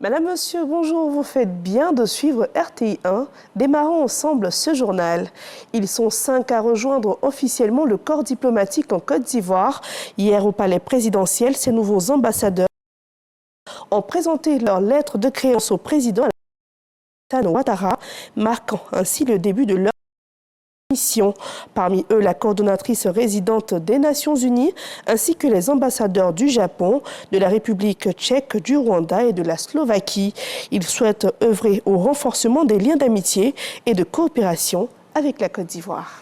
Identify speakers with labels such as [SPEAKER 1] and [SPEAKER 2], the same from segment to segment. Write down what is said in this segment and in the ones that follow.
[SPEAKER 1] Madame, Monsieur, bonjour, vous faites bien de suivre RTI 1. Démarrons ensemble ce journal. Ils sont 5 à rejoindre officiellement le corps diplomatique en Côte d'Ivoire. Hier au palais présidentiel, ces nouveaux ambassadeurs ont présenté leur lettre de créance au président Alassane Ouattara, marquant ainsi le début de leur mission. Parmi eux, la coordonnatrice résidente des Nations Unies, ainsi que les ambassadeurs du Japon, de la République tchèque, du Rwanda et de la Slovaquie. Ils souhaitent œuvrer au renforcement des liens d'amitié et de coopération avec la Côte d'Ivoire.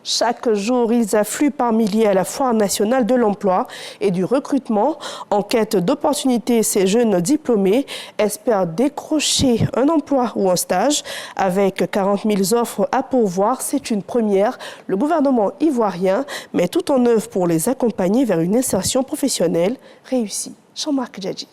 [SPEAKER 1] Chaque jour, ils affluent par milliers à la Foire nationale de l'emploi et du recrutement. En quête d'opportunités, ces jeunes diplômés espèrent décrocher un emploi ou un stage. Avec 40 000 offres à pourvoir, c'est une première. Le gouvernement ivoirien met tout en œuvre pour les accompagner vers une insertion professionnelle réussie. Jean-Marc Djadji.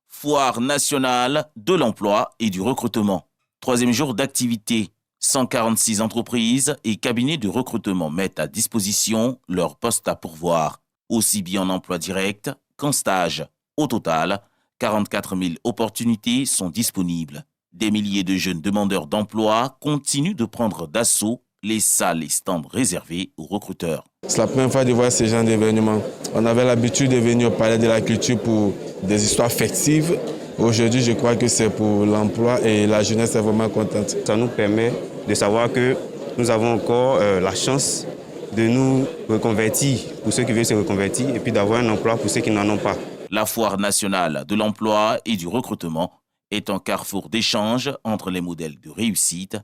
[SPEAKER 2] Foire nationale de l'emploi et du recrutement. 3e jour d'activité. 146 entreprises et cabinets de recrutement mettent à disposition leurs postes à pourvoir, aussi bien en emploi direct qu'en stage. Au total, 44 000 opportunités sont disponibles. Des milliers de jeunes demandeurs d'emploi continuent de prendre d'assaut les salles et stands réservés aux recruteurs.
[SPEAKER 3] C'est la première fois de voir ce genre d'événement. On avait l'habitude de venir au Palais de la Culture pour des histoires festives. Aujourd'hui, je crois que c'est pour l'emploi et la jeunesse est vraiment contente.
[SPEAKER 4] Ça nous permet de savoir que nous avons encore la chance de nous reconvertir pour ceux qui veulent se reconvertir et puis d'avoir un emploi pour ceux qui n'en ont pas.
[SPEAKER 2] La Foire nationale de l'emploi et du recrutement est un carrefour d'échange entre les modèles de réussite,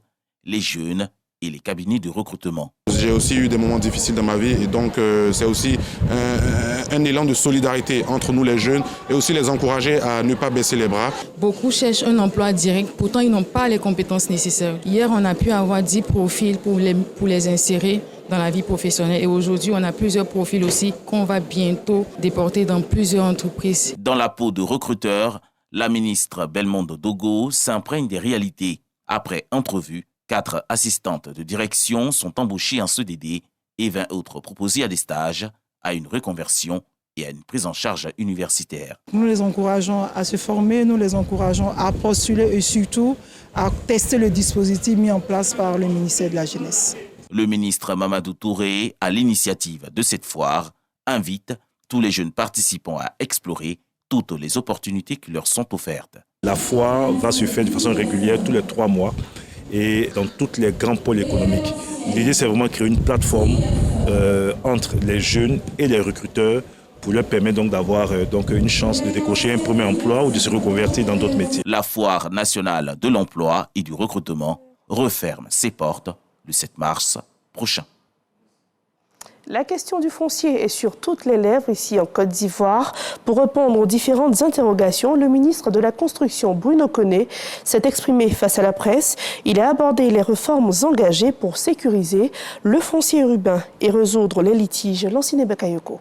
[SPEAKER 2] les jeunes et les cabinets de recrutement.
[SPEAKER 5] J'ai aussi eu des moments difficiles dans ma vie et donc c'est aussi un élan de solidarité entre nous les jeunes et aussi les encourager à ne pas baisser les bras.
[SPEAKER 6] Beaucoup cherchent un emploi direct, pourtant ils n'ont pas les compétences nécessaires. Hier, on a pu avoir 10 profils pour les insérer dans la vie professionnelle et aujourd'hui, on a plusieurs profils aussi qu'on va bientôt déporter dans plusieurs entreprises.
[SPEAKER 2] Dans la peau de recruteur, la ministre Belmondo Dogo s'imprègne des réalités. Après entrevue, 4 assistantes de direction sont embauchées en CDD et 20 autres proposées à des stages, à une reconversion et à une prise en charge universitaire.
[SPEAKER 7] Nous les encourageons à se former, nous les encourageons à postuler et surtout à tester le dispositif mis en place par le ministère de la Jeunesse.
[SPEAKER 2] Le ministre Mamadou Touré, à l'initiative de cette foire, invite tous les jeunes participants à explorer toutes les opportunités qui leur sont offertes.
[SPEAKER 8] La foire va se faire de façon régulière tous les 3 mois. Et dans tous les grands pôles économiques. L'idée, c'est vraiment de créer une plateforme entre les jeunes et les recruteurs pour leur permettre donc d'avoir une chance de décrocher un premier emploi ou de se reconvertir dans d'autres métiers.
[SPEAKER 2] La Foire nationale de l'emploi et du recrutement referme ses portes le 7 mars prochain.
[SPEAKER 1] La question du foncier est sur toutes les lèvres ici en Côte d'Ivoire. Pour répondre aux différentes interrogations, le ministre de la Construction, Bruno Koné, s'est exprimé face à la presse. Il a abordé les réformes engagées pour sécuriser le foncier urbain et résoudre les litiges. Lanciné Bakayoko.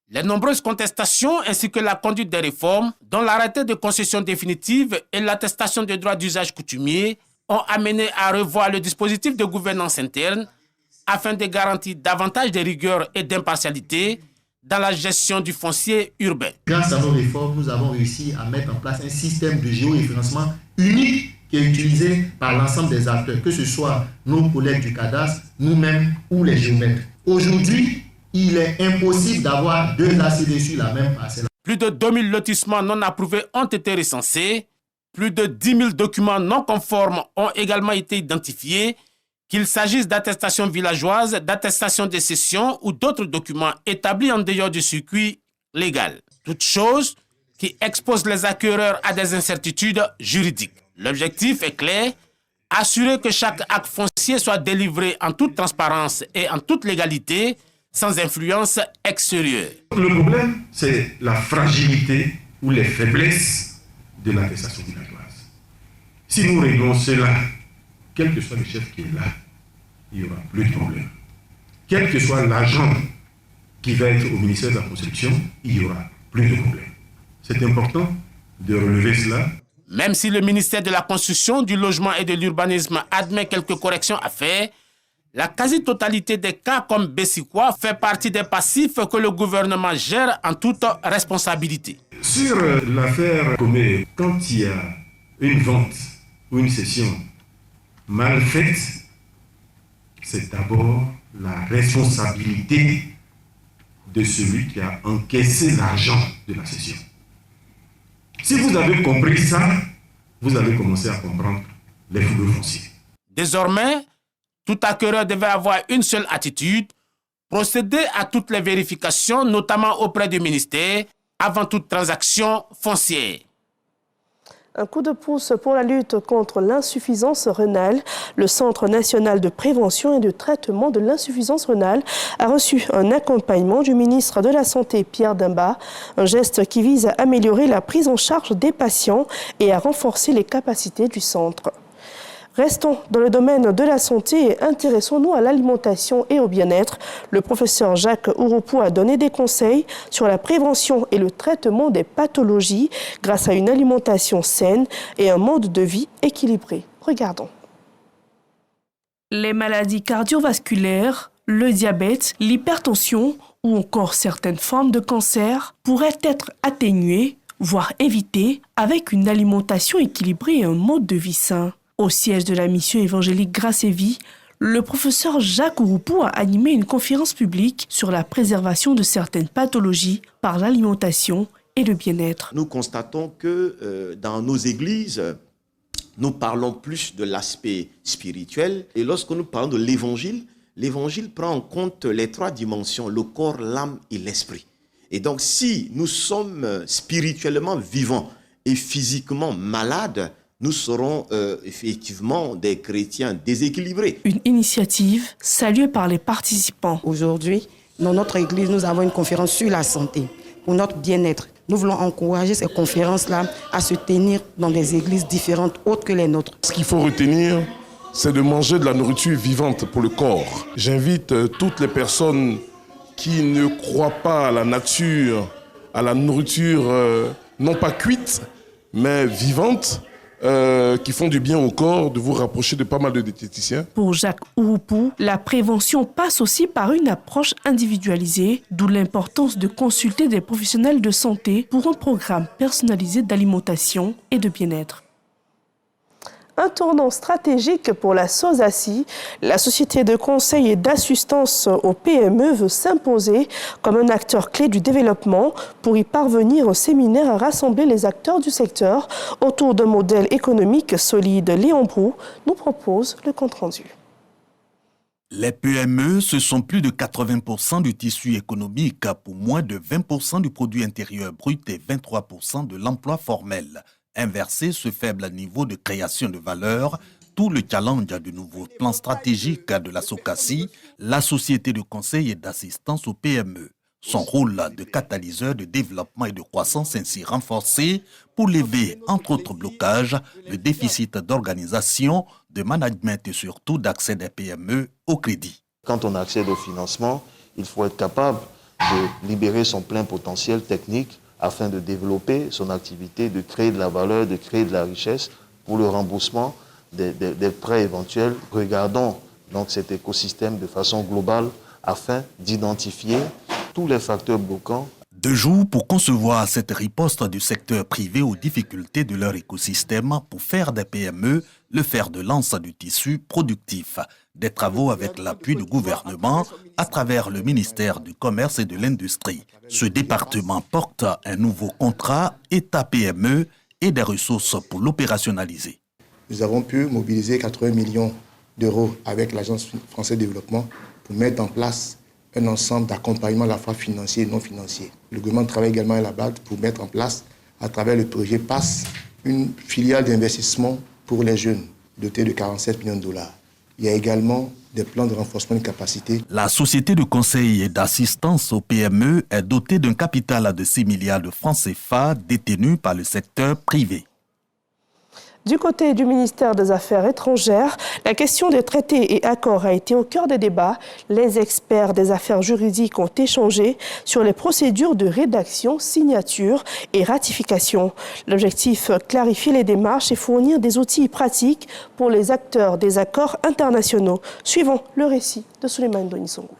[SPEAKER 9] Les nombreuses contestations ainsi que la conduite des réformes, dont l'arrêté de concession définitive et l'attestation des droits d'usage coutumier, ont amené à revoir le dispositif de gouvernance interne afin de garantir davantage de rigueur et d'impartialité dans la gestion du foncier urbain.
[SPEAKER 10] Grâce à nos réformes, nous avons réussi à mettre en place un système de géoréférencement unique qui est utilisé par l'ensemble des acteurs, que ce soit nos collègues du cadastre, nous-mêmes ou les géomètres. Aujourd'hui, il est impossible d'avoir 2 ACD sur la même parcelle.
[SPEAKER 9] Plus de 2000 lotissements non approuvés ont été recensés. Plus de 10 000 documents non conformes ont également été identifiés, qu'il s'agisse d'attestations villageoises, d'attestations de cession ou d'autres documents établis en dehors du circuit légal. Toutes choses qui exposent les acquéreurs à des incertitudes juridiques. L'objectif est clair, assurer que chaque acte foncier soit délivré en toute transparence et en toute légalité, sans influence extérieure.
[SPEAKER 11] Le problème, c'est la fragilité ou les faiblesses de l'attestation villageoise. Si nous réglons cela, quel que soit le chef qui est là, il n'y aura plus de problème. Quel que soit l'agent qui va être au ministère de la Construction, il n'y aura plus de problème. C'est important de relever cela.
[SPEAKER 9] Même si le ministère de la Construction, du Logement et de l'Urbanisme admet quelques corrections à faire, la quasi-totalité des cas comme Bessikwa fait partie des passifs que le gouvernement gère en toute responsabilité.
[SPEAKER 11] Sur l'affaire Comé, quand il y a une vente ou une cession mal faite, c'est d'abord la responsabilité de celui qui a encaissé l'argent de la cession. Si vous avez compris ça, vous allez commencer à comprendre les fouleurs fonciers.
[SPEAKER 9] Désormais, tout acquéreur devait avoir une seule attitude, procéder à toutes les vérifications, notamment auprès du ministère, avant toute transaction foncière.
[SPEAKER 1] Un coup de pouce pour la lutte contre l'insuffisance rénale. Le Centre national de prévention et de traitement de l'insuffisance rénale a reçu un accompagnement du ministre de la Santé, Pierre Dimba. Un geste qui vise à améliorer la prise en charge des patients et à renforcer les capacités du centre. Restons dans le domaine de la santé et intéressons-nous à l'alimentation et au bien-être. Le professeur Jacques Ouroupou a donné des conseils sur la prévention et le traitement des pathologies grâce à une alimentation saine et un mode de vie équilibré. Regardons. Les maladies cardiovasculaires, le diabète, l'hypertension ou encore certaines formes de cancer pourraient être atténuées, voire évitées, avec une alimentation équilibrée et un mode de vie sain. Au siège de la mission évangélique Grâce et Vie, le professeur Jacques Ouroupou a animé une conférence publique sur la préservation de certaines pathologies par l'alimentation et le bien-être.
[SPEAKER 12] Nous constatons que dans nos églises, nous parlons plus de l'aspect spirituel. Et lorsque nous parlons de l'évangile, l'évangile prend en compte les trois dimensions, le corps, l'âme et l'esprit. Et donc si nous sommes spirituellement vivants et physiquement malades, nous serons effectivement des chrétiens déséquilibrés.
[SPEAKER 1] Une initiative saluée par les participants.
[SPEAKER 13] Aujourd'hui, dans notre église, nous avons une conférence sur la santé, pour notre bien-être. Nous voulons encourager ces conférences-là à se tenir dans des églises différentes, autres que les nôtres.
[SPEAKER 14] Ce qu'il faut retenir, c'est de manger de la nourriture vivante pour le corps. J'invite toutes les personnes qui ne croient pas à la nature, à la nourriture non pas cuite, mais vivante, qui font du bien au corps, de vous rapprocher de pas mal de diététiciens.
[SPEAKER 1] Pour Jacques Ouroupou, la prévention passe aussi par une approche individualisée, d'où l'importance de consulter des professionnels de santé pour un programme personnalisé d'alimentation et de bien-être. Un tournant stratégique pour la SOSACI. La société de conseil et d'assistance aux PME veut s'imposer comme un acteur clé du développement. Pour y parvenir, un séminaire a rassemblé les acteurs du secteur autour d'un modèle économique solide. Léon Brou nous propose le compte-rendu.
[SPEAKER 15] Les PME, ce sont plus de 80% du tissu économique pour moins de 20% du produit intérieur brut et 23% de l'emploi formel. Inverser ce faible niveau de création de valeur, tout le challenge du nouveau plan stratégique de la SOSACI, la société de conseil et d'assistance aux PME. Son rôle de catalyseur de développement et de croissance ainsi renforcé pour lever, entre autres blocages, le déficit d'organisation, de management et surtout d'accès des PME au crédit.
[SPEAKER 16] Quand on accède au financement, il faut être capable de libérer son plein potentiel technique afin de développer son activité, de créer de la valeur, de créer de la richesse pour le remboursement des prêts éventuels. Regardons donc cet écosystème de façon globale afin d'identifier tous les facteurs bloquants.
[SPEAKER 15] 2 jours pour concevoir cette riposte du secteur privé aux difficultés de leur écosystème pour faire des PME le fer de lance du tissu productif. Des travaux avec l'appui du gouvernement à travers le ministère du Commerce et de l'Industrie. Ce département porte un nouveau contrat État-PME et des ressources pour l'opérationnaliser.
[SPEAKER 17] Nous avons pu mobiliser 80 millions d'euros avec l'Agence française de développement pour mettre en place un ensemble d'accompagnement à la fois financier et non financier. Le gouvernement travaille également à la BAD pour mettre en place, à travers le projet PASS, une filiale d'investissement pour les jeunes, dotée de 47 millions de dollars. Il y a également des plans de renforcement de capacité.
[SPEAKER 15] La société de conseil et d'assistance aux PME est dotée d'un capital de 6 milliards de francs CFA détenu par le secteur privé.
[SPEAKER 1] Du côté du ministère des Affaires étrangères, la question des traités et accords a été au cœur des débats. Les experts des affaires juridiques ont échangé sur les procédures de rédaction, signature et ratification. L'objectif, clarifier les démarches et fournir des outils pratiques pour les acteurs des accords internationaux. Suivons le récit de Souleymane Donisongou.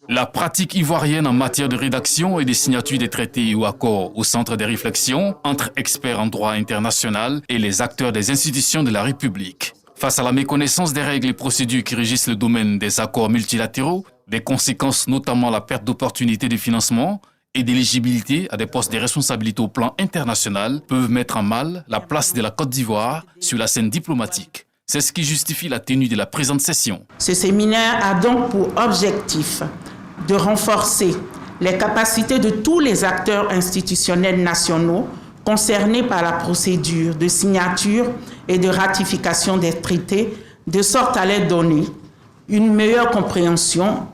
[SPEAKER 18] La pratique ivoirienne en matière de rédaction et de signature des traités ou accords au centre des réflexions entre experts en droit international et les acteurs des institutions de la République. Face à la méconnaissance des règles et procédures qui régissent le domaine des accords multilatéraux, des conséquences notamment la perte d'opportunités de financement et d'éligibilité à des postes de responsabilité au plan international peuvent mettre en mal la place de la Côte d'Ivoire sur la scène diplomatique. C'est ce qui justifie la tenue de la présente session.
[SPEAKER 19] Ce séminaire a donc pour objectif de renforcer les capacités de tous les acteurs institutionnels nationaux concernés par la procédure de signature et de ratification des traités, de sorte à leur donner une meilleure compréhension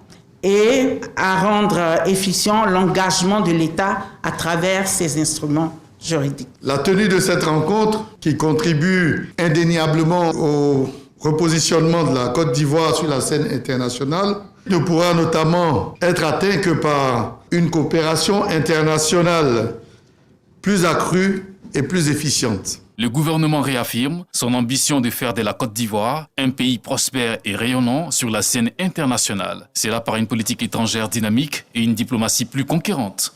[SPEAKER 19] et à rendre efficient l'engagement de l'État à travers ces instruments juridiques.
[SPEAKER 20] La tenue de cette rencontre, qui contribue indéniablement au repositionnement de la Côte d'Ivoire sur la scène internationale, ne pourra notamment être atteint que par une coopération internationale plus accrue et plus efficiente.
[SPEAKER 18] Le gouvernement réaffirme son ambition de faire de la Côte d'Ivoire un pays prospère et rayonnant sur la scène internationale. C'est là par une politique étrangère dynamique et une diplomatie plus conquérante.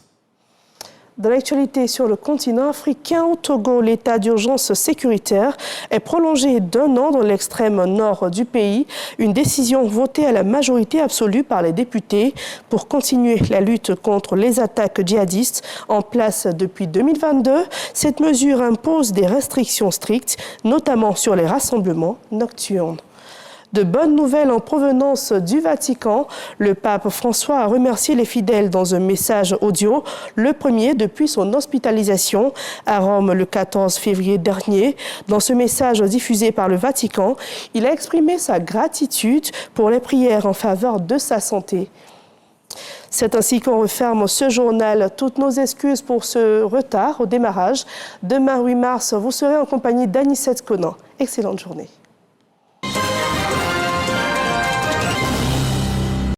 [SPEAKER 1] Dans l'actualité sur le continent africain, au Togo, l'état d'urgence sécuritaire est prolongé d'1 an dans l'extrême nord du pays. Une décision votée à la majorité absolue par les députés pour continuer la lutte contre les attaques djihadistes en place depuis 2022. Cette mesure impose des restrictions strictes, notamment sur les rassemblements nocturnes. De bonnes nouvelles en provenance du Vatican. Le pape François a remercié les fidèles dans un message audio, le premier depuis son hospitalisation à Rome le 14 février dernier. Dans ce message diffusé par le Vatican, il a exprimé sa gratitude pour les prières en faveur de sa santé. C'est ainsi qu'on referme ce journal. Toutes nos excuses pour ce retard au démarrage. Demain 8 mars, vous serez en compagnie d'Anissette Conan. Excellente journée.